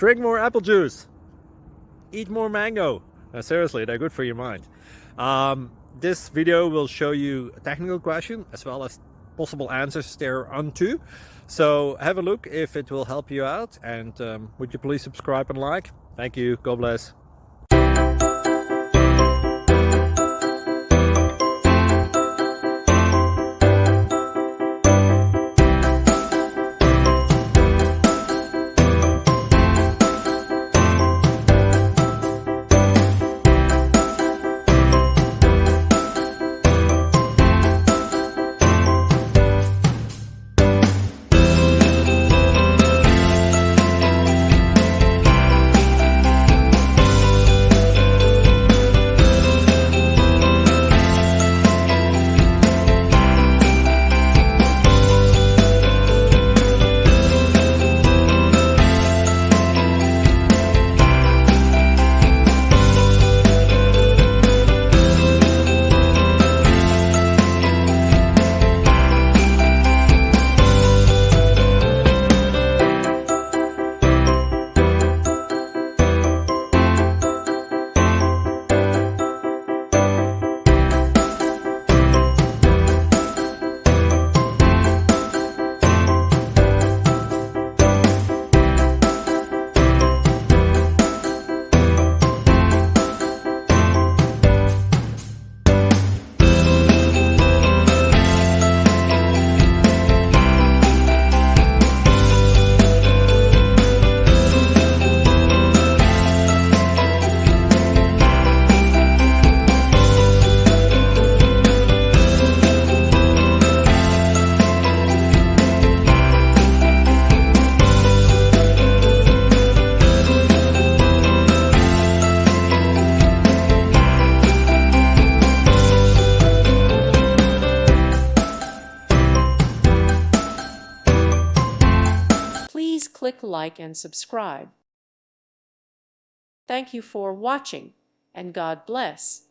Drink more apple juice. Eat more mango. Seriously, they're good for your mind. This video will show you a technical question as well as possible answers thereunto. So have a look if it will help you out, and would you please subscribe and like? Thank you. God bless. Please click like and subscribe. Thank you for watching, and God bless.